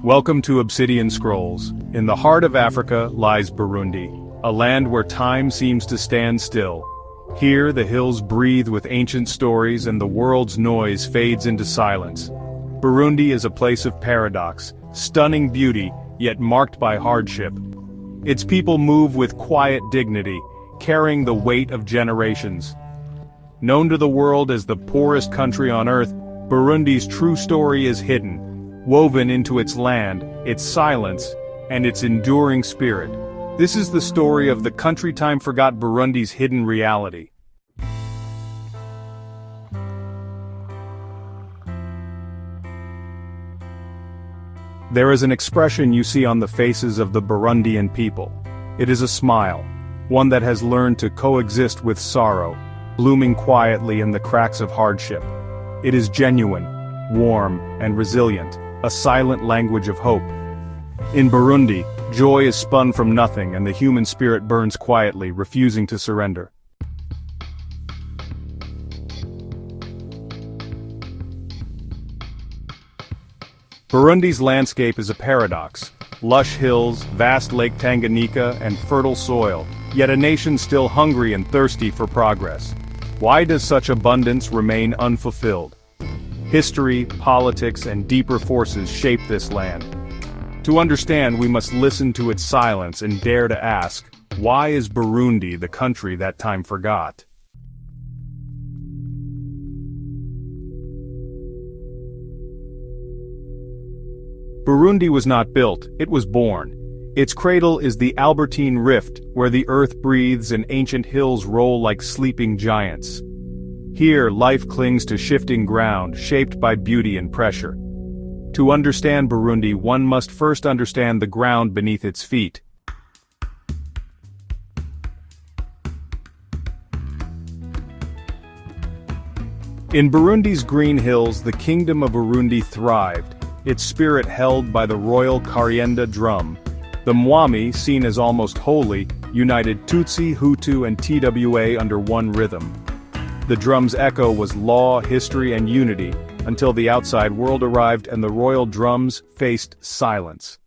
Welcome to Obsidian Scrolls. In the heart of Africa lies Burundi, a land where time seems to stand still. Here the hills breathe with ancient stories and the world's noise fades into silence. Burundi is a place of paradox, stunning beauty, yet marked by hardship. Its people move with quiet dignity, carrying the weight of generations. Known to the world as the poorest country on earth, Burundi's true story is hidden, woven into its land, its silence, and its enduring spirit. This is the story of the country time forgot Burundi's hidden reality. There is an expression you see on the faces of the Burundian people. It is a smile, one that has learned to coexist with sorrow, blooming quietly in the cracks of hardship. It is genuine, warm, and resilient, a silent language of hope. In Burundi, joy is spun from nothing and the human spirit burns quietly, refusing to surrender. Burundi's landscape is a paradox. Lush hills, vast Lake Tanganyika, and fertile soil, yet a nation still hungry and thirsty for progress. Why does such abundance remain unfulfilled? History, politics, and deeper forces shape this land. To understand, we must listen to its silence and dare to ask, why is Burundi the country that time forgot? Burundi was not built, it was born. Its cradle is the Albertine Rift, where the earth breathes and ancient hills roll like sleeping giants. Here, life clings to shifting ground, shaped by beauty and pressure. To understand Burundi, one must first understand the ground beneath its feet. In Burundi's green hills, the kingdom of Burundi thrived, its spirit held by the royal Karyenda drum. The Mwami, seen as almost holy, united Tutsi, Hutu, and TWA under one rhythm. The drum's echo was law, history, and unity, until the outside world arrived and the royal drums faced silence.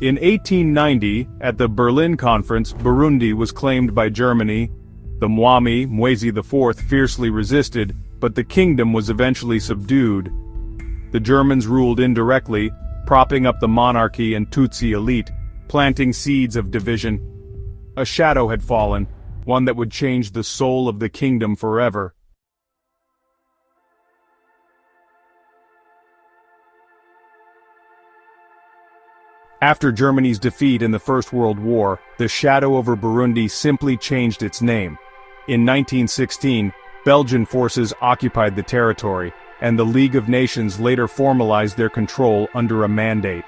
In 1890, at the Berlin Conference, Burundi was claimed by Germany. The Mwami, Mwezi IV, fiercely resisted, but the kingdom was eventually subdued. The Germans ruled indirectly, propping up the monarchy and Tutsi elite, planting seeds of division. A shadow had fallen, one that would change the soul of the kingdom forever. After Germany's defeat in the First World War, the shadow over Burundi simply changed its name. In 1916, Belgian forces occupied the territory, and the League of Nations later formalized their control under a mandate.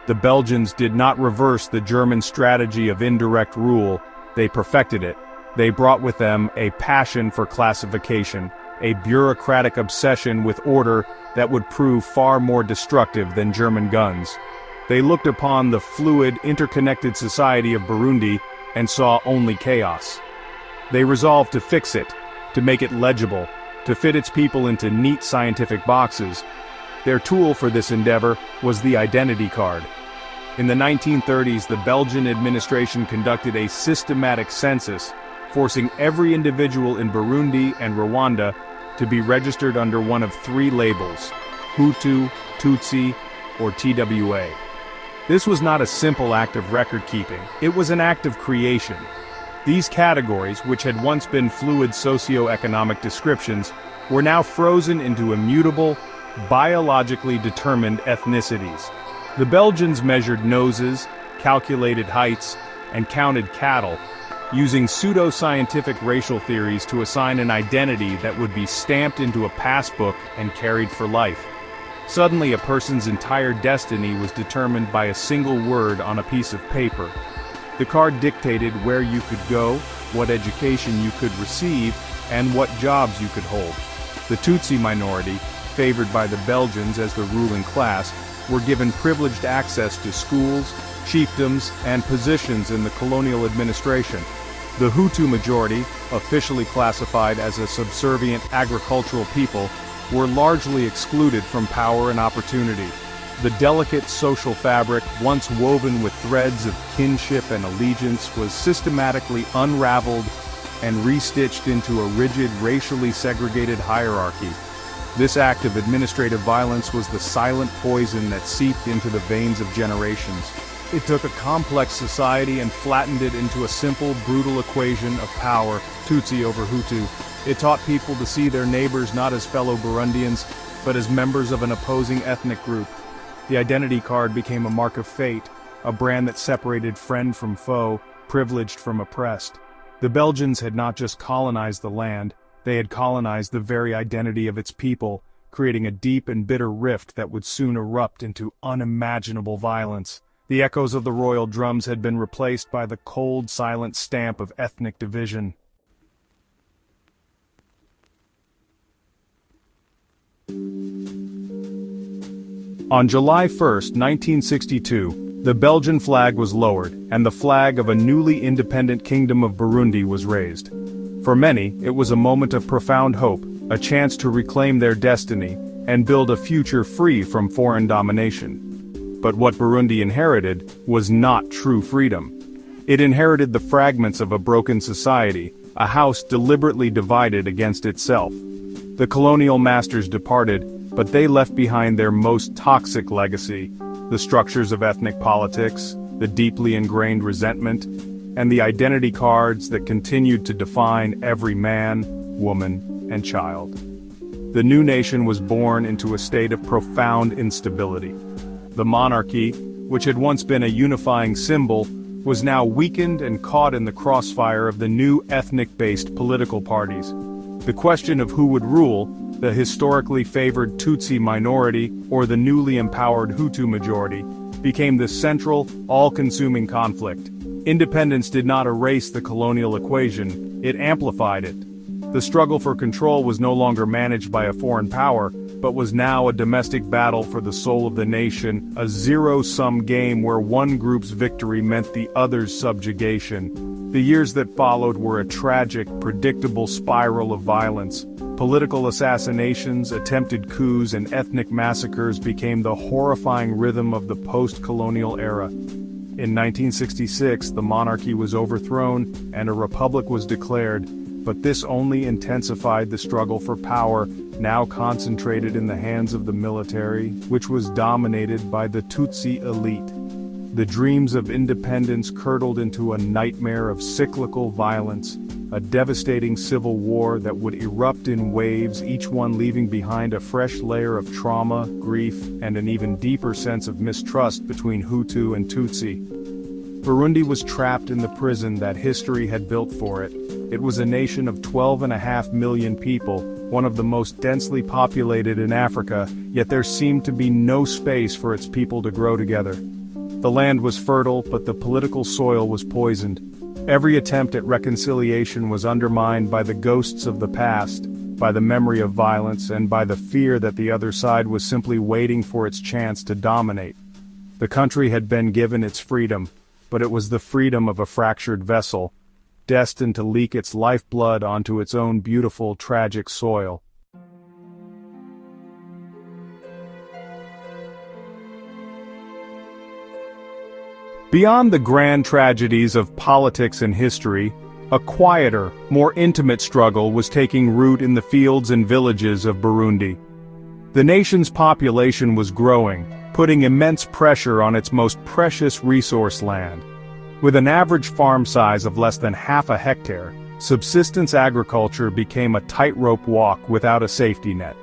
The Belgians did not reverse the German strategy of indirect rule, they perfected it. They brought with them a passion for classification, a bureaucratic obsession with order that would prove far more destructive than German guns. They looked upon the fluid, interconnected society of Burundi and saw only chaos. They resolved to fix it, to make it legible, to fit its people into neat scientific boxes. Their tool for this endeavor was the identity card. In the 1930s, the Belgian administration conducted a systematic census, forcing every individual in Burundi and Rwanda to be registered under one of three labels: Hutu, Tutsi, or TWA. This was not a simple act of record-keeping, it was an act of creation. These categories, which had once been fluid socio-economic descriptions, were now frozen into immutable, biologically determined ethnicities. The Belgians measured noses, calculated heights, and counted cattle, using pseudo-scientific racial theories to assign an identity that would be stamped into a passbook and carried for life. Suddenly, a person's entire destiny was determined by a single word on a piece of paper. The card dictated where you could go, what education you could receive, and what jobs you could hold. The Tutsi minority, favored by the Belgians as the ruling class, were given privileged access to schools, chiefdoms, and positions in the colonial administration. The Hutu majority, officially classified as a subservient agricultural people, were largely excluded from power and opportunity. The delicate social fabric, once woven with threads of kinship and allegiance, was systematically unraveled and restitched into a rigid, racially segregated hierarchy. This act of administrative violence was the silent poison that seeped into the veins of generations. It took a complex society and flattened it into a simple, brutal equation of power, Tutsi over Hutu. It taught people to see their neighbors not as fellow Burundians, but as members of an opposing ethnic group. The identity card became a mark of fate, a brand that separated friend from foe, privileged from oppressed. The Belgians had not just colonized the land, they had colonized the very identity of its people, creating a deep and bitter rift that would soon erupt into unimaginable violence. The echoes of the royal drums had been replaced by the cold, silent stamp of ethnic division. On July 1, 1962, the Belgian flag was lowered, and the flag of a newly independent kingdom of Burundi was raised. For many, it was a moment of profound hope, a chance to reclaim their destiny, and build a future free from foreign domination. But what Burundi inherited was not true freedom. It inherited the fragments of a broken society, a house deliberately divided against itself. The colonial masters departed, but they left behind their most toxic legacy: the structures of ethnic politics, the deeply ingrained resentment, and the identity cards that continued to define every man, woman, and child. The new nation was born into a state of profound instability. The monarchy, which had once been a unifying symbol, was now weakened and caught in the crossfire of the new ethnic-based political parties. The question of who would rule, the historically favored Tutsi minority or the newly empowered Hutu majority, became the central, all-consuming conflict. Independence did not erase the colonial equation, it amplified it. The struggle for control was no longer managed by a foreign power, but was now a domestic battle for the soul of the nation, a zero-sum game where one group's victory meant the other's subjugation. The years that followed were a tragic, predictable spiral of violence. Political assassinations, attempted coups, and ethnic massacres became the horrifying rhythm of the post-colonial era. In 1966, the monarchy was overthrown and a republic was declared, but this only intensified the struggle for power, now concentrated in the hands of the military, which was dominated by the Tutsi elite. The dreams of independence curdled into a nightmare of cyclical violence, a devastating civil war that would erupt in waves, each one leaving behind a fresh layer of trauma, grief, and an even deeper sense of mistrust between Hutu and Tutsi. Burundi was trapped in the prison that history had built for it. It was a nation of 12.5 million people, one of the most densely populated in Africa, yet there seemed to be no space for its people to grow together. The land was fertile, but the political soil was poisoned. Every attempt at reconciliation was undermined by the ghosts of the past, by the memory of violence, and by the fear that the other side was simply waiting for its chance to dominate. The country had been given its freedom, but it was the freedom of a fractured vessel, destined to leak its lifeblood onto its own beautiful, tragic soil. Beyond the grand tragedies of politics and history, a quieter, more intimate struggle was taking root in the fields and villages of Burundi. The nation's population was growing, putting immense pressure on its most precious resource land. With an average farm size of less than half a hectare, subsistence agriculture became a tightrope walk without a safety net.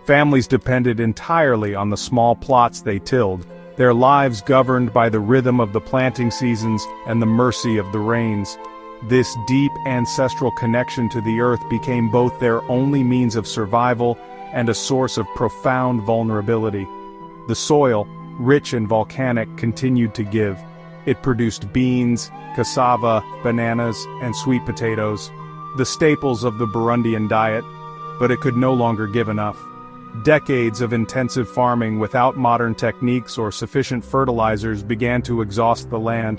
Families depended entirely on the small plots they tilled, their lives governed by the rhythm of the planting seasons and the mercy of the rains. This deep ancestral connection to the earth became both their only means of survival and a source of profound vulnerability. The soil, rich and volcanic, continued to give. It produced beans, cassava, bananas, and sweet potatoes, the staples of the Burundian diet, but it could no longer give enough. Decades of intensive farming without modern techniques or sufficient fertilizers began to exhaust the land.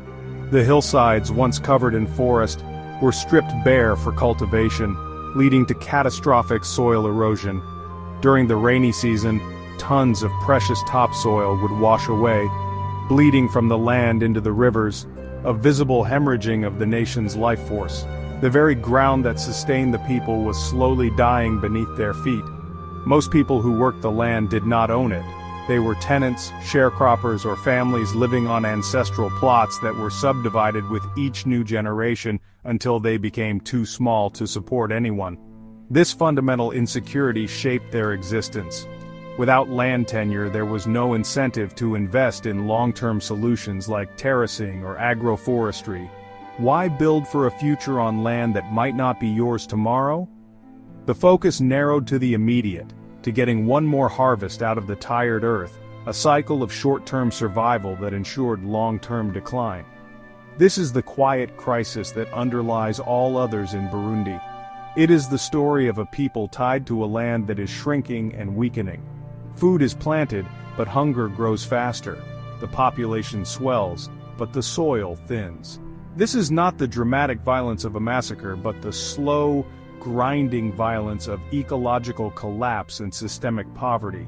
The hillsides, once covered in forest, were stripped bare for cultivation, leading to catastrophic soil erosion. During the rainy season, tons of precious topsoil would wash away, bleeding from the land into the rivers, a visible hemorrhaging of the nation's life force. The very ground that sustained the people was slowly dying beneath their feet. Most people who worked the land did not own it. They were tenants, sharecroppers, or families living on ancestral plots that were subdivided with each new generation until they became too small to support anyone. This fundamental insecurity shaped their existence. Without land tenure, there was no incentive to invest in long-term solutions like terracing or agroforestry. Why build for a future on land that might not be yours tomorrow? The focus narrowed to the immediate, to getting one more harvest out of the tired earth, a cycle of short-term survival that ensured long-term decline. This is the quiet crisis that underlies all others in Burundi. It is the story of a people tied to a land that is shrinking and weakening. Food is planted, but hunger grows faster. The population swells, but the soil thins. This is not the dramatic violence of a massacre, but the slow, grinding violence of ecological collapse and systemic poverty.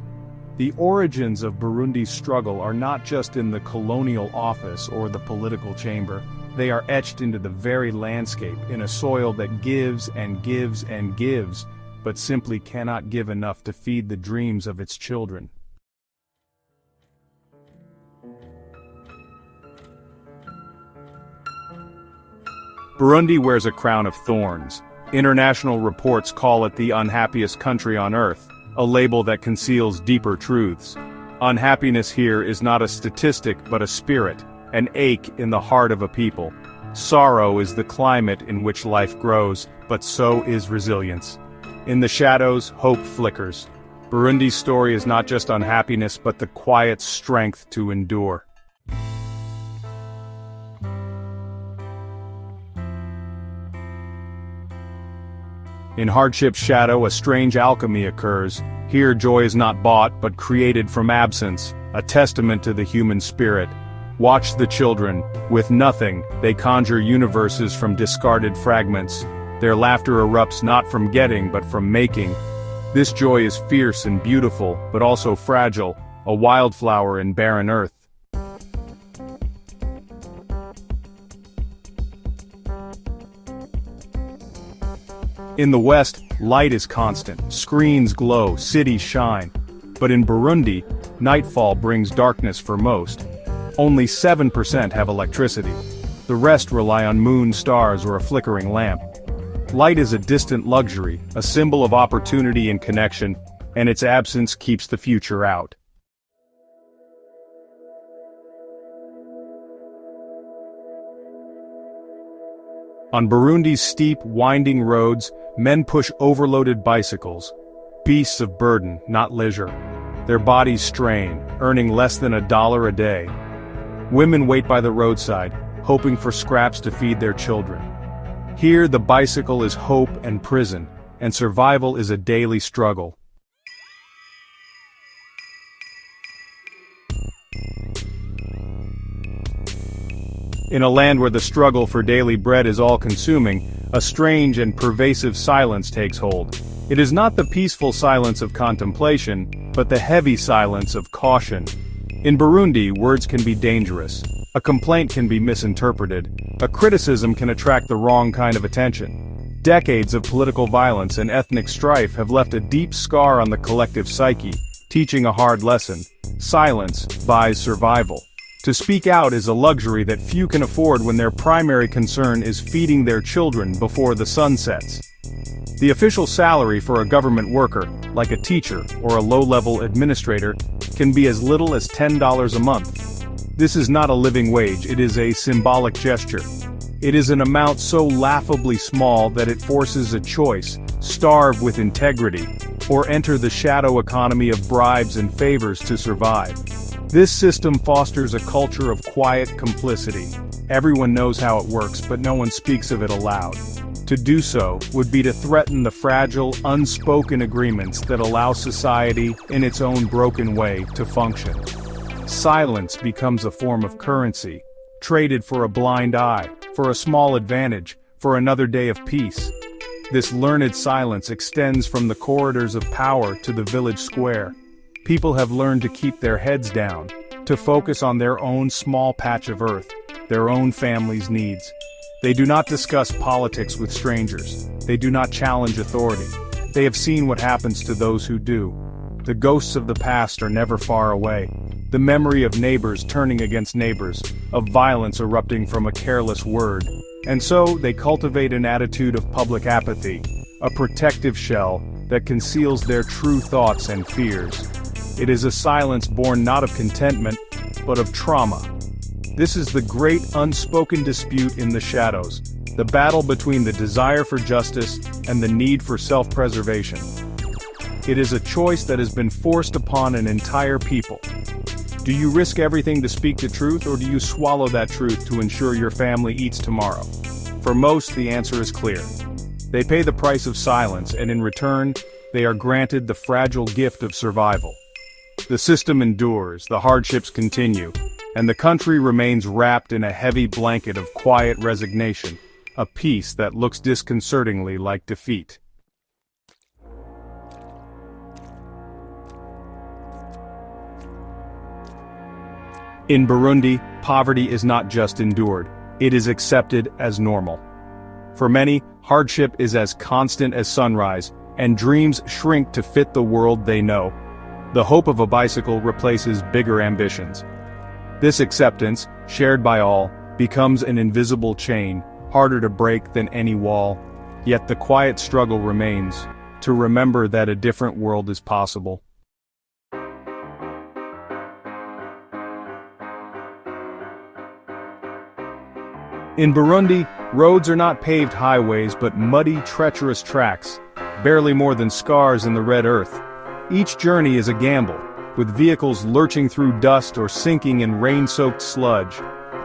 The origins of Burundi's struggle are not just in the colonial office or the political chamber. They are etched into the very landscape, in a soil that gives and gives and gives, but simply cannot give enough to feed the dreams of its children. Burundi wears a crown of thorns. International reports call it the unhappiest country on earth, a label that conceals deeper truths. Unhappiness here is not a statistic but a spirit, an ache in the heart of a people. Sorrow is the climate in which life grows, but so is resilience. In the shadows, hope flickers. Burundi's story is not just unhappiness but the quiet strength to endure. In hardship's shadow, a strange alchemy occurs. Here joy is not bought, but created from absence, a testament to the human spirit. Watch the children. With nothing, they conjure universes from discarded fragments. Their laughter erupts not from getting, but from making. This joy is fierce and beautiful, but also fragile, a wildflower in barren earth. In the West, light is constant, screens glow, cities shine. But in Burundi, nightfall brings darkness for most. Only 7% have electricity. The rest rely on moon, stars, or a flickering lamp. Light is a distant luxury, a symbol of opportunity and connection, and its absence keeps the future out. On Burundi's steep, winding roads, men push overloaded bicycles, beasts of burden, not leisure. Their bodies strain, earning less than $1 a day. Women wait by the roadside, hoping for scraps to feed their children. Here the bicycle is hope and prison, and survival is a daily struggle. In a land where the struggle for daily bread is all-consuming, a strange and pervasive silence takes hold. It is not the peaceful silence of contemplation, but the heavy silence of caution. In Burundi, words can be dangerous. A complaint can be misinterpreted. A criticism can attract the wrong kind of attention. Decades of political violence and ethnic strife have left a deep scar on the collective psyche, teaching a hard lesson. Silence buys survival. To speak out is a luxury that few can afford when their primary concern is feeding their children before the sun sets. The official salary for a government worker, like a teacher or a low-level administrator, can be as little as $10 a month. This is not a living wage, it is a symbolic gesture. It is an amount so laughably small that it forces a choice: starve with integrity, or enter the shadow economy of bribes and favors to survive. This system fosters a culture of quiet complicity. Everyone knows how it works, but no one speaks of it aloud. To do so would be to threaten the fragile, unspoken agreements that allow society, in its own broken way, to function. Silence becomes a form of currency, traded for a blind eye, for a small advantage, for another day of peace. This learned silence extends from the corridors of power to the village square. People have learned to keep their heads down, to focus on their own small patch of earth, their own family's needs. They do not discuss politics with strangers. They do not challenge authority. They have seen what happens to those who do. The ghosts of the past are never far away. The memory of neighbors turning against neighbors, of violence erupting from a careless word. And so, they cultivate an attitude of public apathy, a protective shell that conceals their true thoughts and fears. It is a silence born not of contentment, but of trauma. This is the great unspoken dispute in the shadows, the battle between the desire for justice and the need for self-preservation. It is a choice that has been forced upon an entire people. Do you risk everything to speak the truth, or do you swallow that truth to ensure your family eats tomorrow? For most, the answer is clear. They pay the price of silence, and in return, they are granted the fragile gift of survival. The system endures, the hardships continue, and the country remains wrapped in a heavy blanket of quiet resignation, a peace that looks disconcertingly like defeat. In Burundi, poverty is not just endured, it is accepted as normal. For many, hardship is as constant as sunrise, and dreams shrink to fit the world they know. The hope of a bicycle replaces bigger ambitions. This acceptance, shared by all, becomes an invisible chain, harder to break than any wall. Yet the quiet struggle remains, to remember that a different world is possible. In Burundi, roads are not paved highways but muddy, treacherous tracks, barely more than scars in the red earth. Each journey is a gamble, with vehicles lurching through dust or sinking in rain-soaked sludge.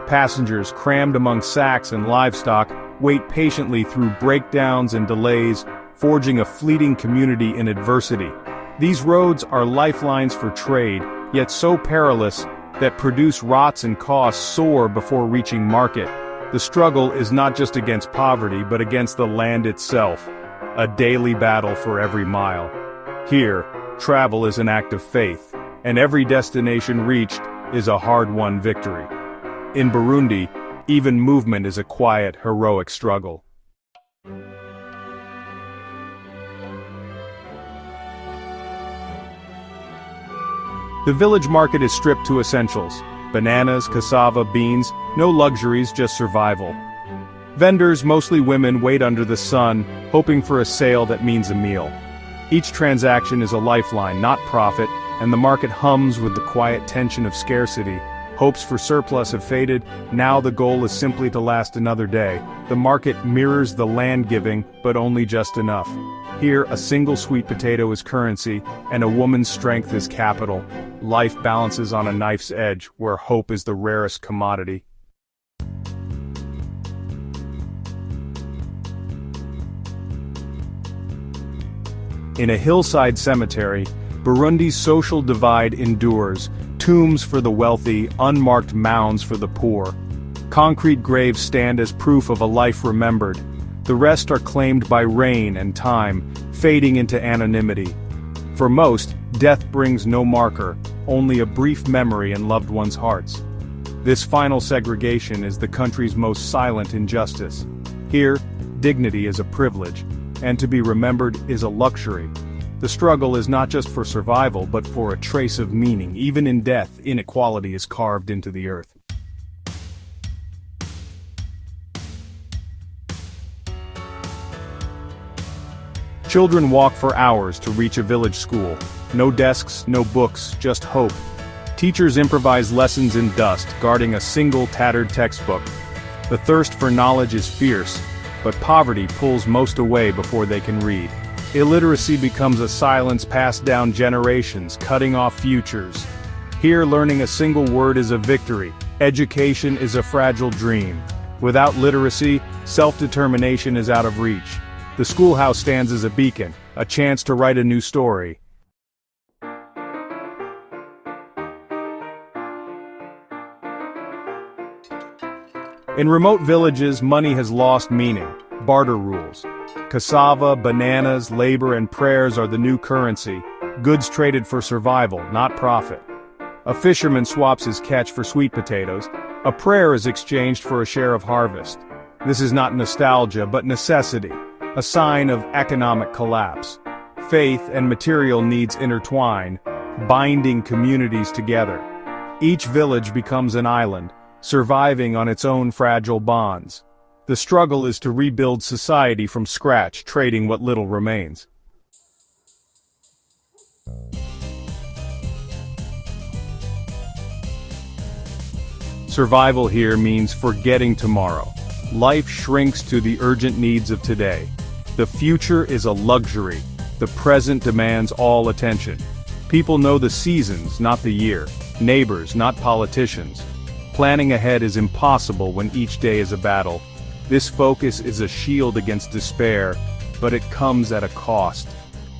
Passengers, crammed among sacks and livestock, wait patiently through breakdowns and delays, forging a fleeting community in adversity. These roads are lifelines for trade, yet so perilous that produce rots and costs soar before reaching market. The struggle is not just against poverty but against the land itself, a daily battle for every mile. Here, travel is an act of faith, and every destination reached is a hard-won victory. In Burundi, even movement is a quiet, heroic struggle. The village market is stripped to essentials. Bananas, cassava, beans, no luxuries, just survival. Vendors, mostly women, wait under the sun, hoping for a sale that means a meal. Each transaction is a lifeline, not profit, and the market hums with the quiet tension of scarcity. Hopes for surplus have faded, now the goal is simply to last another day. The market mirrors the land giving, but only just enough. Here, a single sweet potato is currency, and a woman's strength is capital. Life balances on a knife's edge, where hope is the rarest commodity. In a hillside cemetery, Burundi's social divide endures. Tombs for the wealthy, unmarked mounds for the poor. Concrete graves stand as proof of a life remembered. The rest are claimed by rain and time, fading into anonymity. For most, death brings no marker, only a brief memory in loved ones' hearts. This final segregation is the country's most silent injustice. Here, dignity is a privilege, and to be remembered is a luxury. The struggle is not just for survival but for a trace of meaning. Even in death, inequality is carved into the earth. Children walk for hours to reach a village school. No desks, no books, just hope. Teachers improvise lessons in dust, guarding a single tattered textbook. The thirst for knowledge is fierce, but poverty pulls most away before they can read. Illiteracy becomes a silence passed down generations, cutting off futures. Here, learning a single word is a victory. Education is a fragile dream. Without literacy, self-determination is out of reach. The schoolhouse stands as a beacon, a chance to write a new story. In remote villages, money has lost meaning. Barter rules. Cassava, bananas, labor, and prayers are the new currency, goods traded for survival, not profit. A fisherman swaps his catch for sweet potatoes. A prayer is exchanged for a share of harvest. This is not nostalgia, but necessity, a sign of economic collapse. Faith and material needs intertwine, binding communities together. Each village becomes an island, surviving on its own fragile bonds. The struggle is to rebuild society from scratch, trading what little remains. Survival here means forgetting tomorrow. Life shrinks to the urgent needs of today. The future is a luxury. The present demands all attention. People know the seasons, not the year. Neighbors, not politicians. Planning ahead is impossible when each day is a battle. This focus is a shield against despair, but it comes at a cost.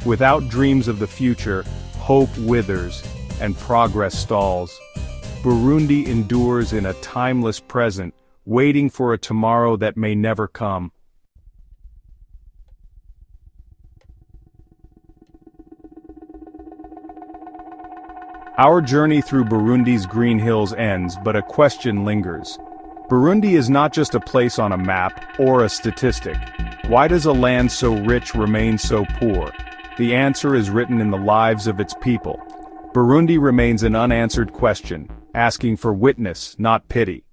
Without dreams of the future, hope withers, and progress stalls. Burundi endures in a timeless present, waiting for a tomorrow that may never come. Our journey through Burundi's green hills ends, but a question lingers. Burundi is not just a place on a map, or a statistic. Why does a land so rich remain so poor? The answer is written in the lives of its people. Burundi remains an unanswered question, asking for witness, not pity.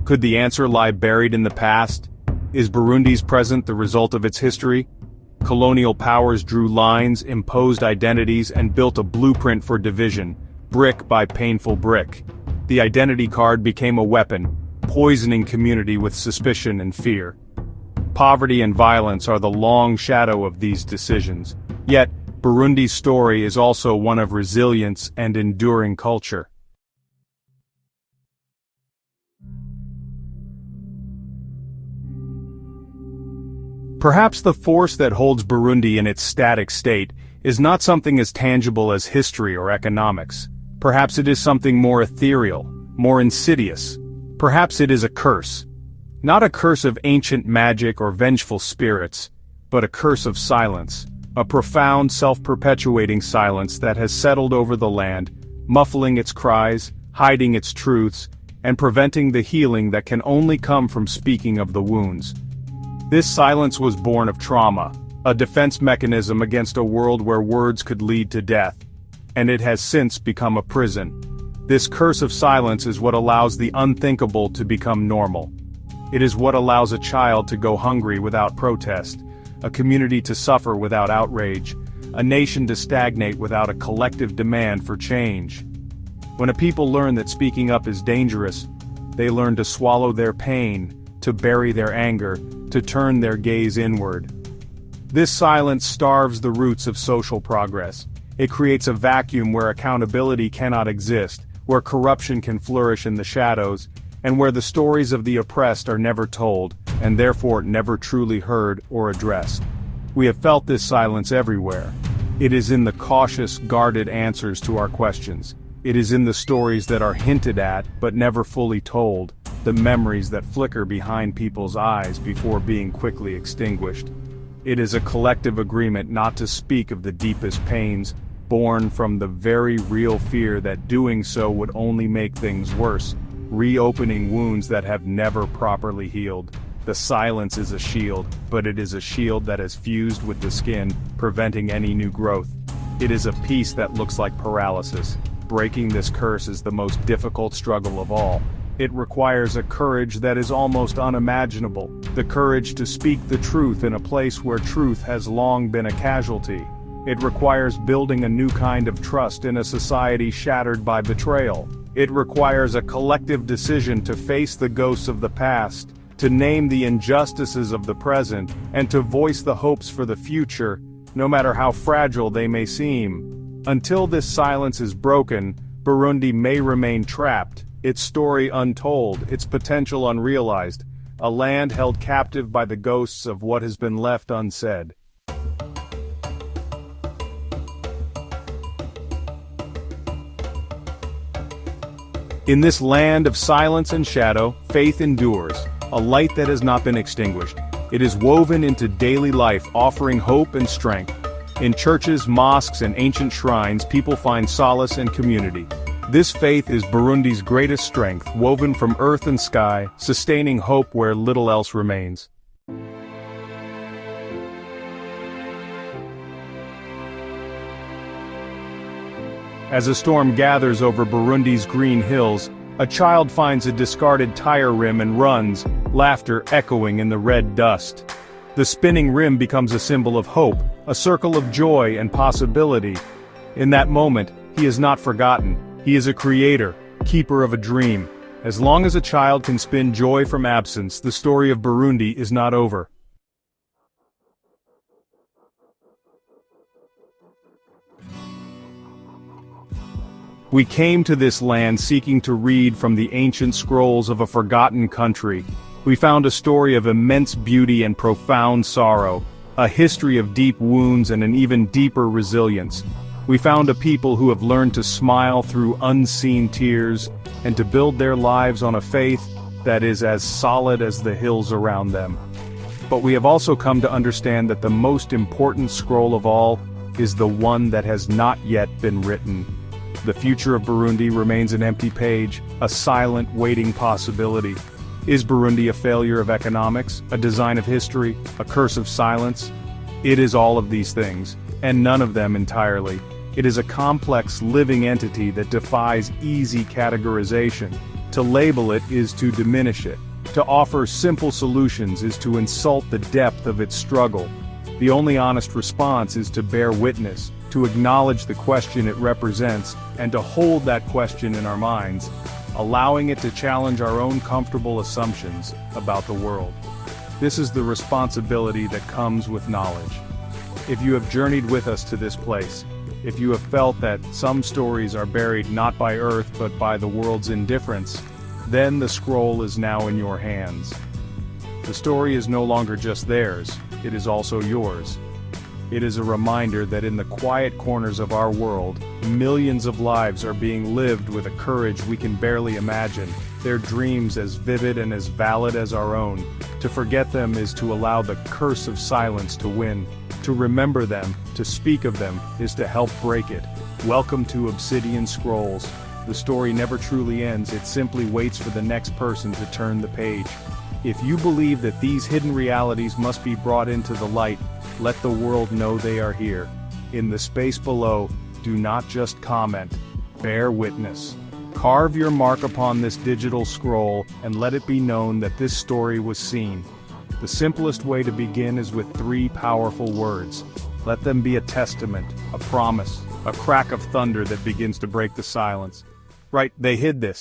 Could the answer lie buried in the past? Is Burundi's present the result of its history? Colonial powers drew lines, imposed identities, and built a blueprint for division, brick by painful brick. The identity card became a weapon, poisoning community with suspicion and fear. Poverty and violence are the long shadow of these decisions. Yet, Burundi's story is also one of resilience and enduring culture. Perhaps the force that holds Burundi in its static state is not something as tangible as history or economics. Perhaps it is something more ethereal, more insidious. Perhaps it is a curse. Not a curse of ancient magic or vengeful spirits, but a curse of silence. A profound, self-perpetuating silence that has settled over the land, muffling its cries, hiding its truths, and preventing the healing that can only come from speaking of the wounds. This silence was born of trauma, a defense mechanism against a world where words could lead to death, and it has since become a prison. This curse of silence is what allows the unthinkable to become normal. It is what allows a child to go hungry without protest, a community to suffer without outrage, a nation to stagnate without a collective demand for change. When a people learn that speaking up is dangerous, they learn to swallow their pain, to bury their anger, to turn their gaze inward. This silence starves the roots of social progress. It creates a vacuum where accountability cannot exist, where corruption can flourish in the shadows, and where the stories of the oppressed are never told, and therefore never truly heard or addressed. We have felt this silence everywhere. It is in the cautious, guarded answers to our questions. It is in the stories that are hinted at but never fully told, the memories that flicker behind people's eyes before being quickly extinguished. It is a collective agreement not to speak of the deepest pains, born from the very real fear that doing so would only make things worse, reopening wounds that have never properly healed. The silence is a shield, but it is a shield that has fused with the skin, preventing any new growth. It is a peace that looks like paralysis. Breaking this curse is the most difficult struggle of all. It requires a courage that is almost unimaginable, the courage to speak the truth in a place where truth has long been a casualty. It requires building a new kind of trust in a society shattered by betrayal. It requires a collective decision to face the ghosts of the past, to name the injustices of the present, and to voice the hopes for the future, no matter how fragile they may seem. Until this silence is broken, Burundi may remain trapped, its story untold, its potential unrealized, a land held captive by the ghosts of what has been left unsaid. In this land of silence and shadow, faith endures, a light that has not been extinguished. It is woven into daily life, offering hope and strength. In churches, mosques, and ancient shrines, people find solace and community. This faith is Burundi's greatest strength, woven from earth and sky, sustaining hope where little else remains. As a storm gathers over Burundi's green hills, a child finds a discarded tire rim and runs, laughter echoing in the red dust. The spinning rim becomes a symbol of hope, a circle of joy and possibility. In that moment, he is not forgotten. He is a creator, keeper of a dream. As long as a child can spin joy from absence, the story of Burundi is not over. We came to this land seeking to read from the ancient scrolls of a forgotten country. We found a story of immense beauty and profound sorrow, a history of deep wounds and an even deeper resilience. We found a people who have learned to smile through unseen tears, and to build their lives on a faith that is as solid as the hills around them. But we have also come to understand that the most important scroll of all is the one that has not yet been written. The future of Burundi remains an empty page, a silent, waiting possibility. Is Burundi a failure of economics, a design of history, a curse of silence? It is all of these things, and none of them entirely. It is a complex, living entity that defies easy categorization. To label it is to diminish it. To offer simple solutions is to insult the depth of its struggle. The only honest response is to bear witness, to acknowledge the question it represents, and to hold that question in our minds, allowing it to challenge our own comfortable assumptions about the world. This is the responsibility that comes with knowledge. If you have journeyed with us to this place, if you have felt that some stories are buried not by earth but by the world's indifference, then the scroll is now in your hands. The story is no longer just theirs, it is also yours. It is a reminder that in the quiet corners of our world, millions of lives are being lived with a courage we can barely imagine, their dreams as vivid and as valid as our own. To forget them is to allow the curse of silence to win. To remember them, to speak of them, is to help break it. Welcome to Obsidian Scrolls. The story never truly ends, it simply waits for the next person to turn the page. If you believe that these hidden realities must be brought into the light, let the world know they are here. In the space below, do not just comment, bear witness. Carve your mark upon this digital scroll and let it be known that this story was seen. The simplest way to begin is with 3 powerful words. Let them be a testament, a promise, a crack of thunder that begins to break the silence. Right, they hid this.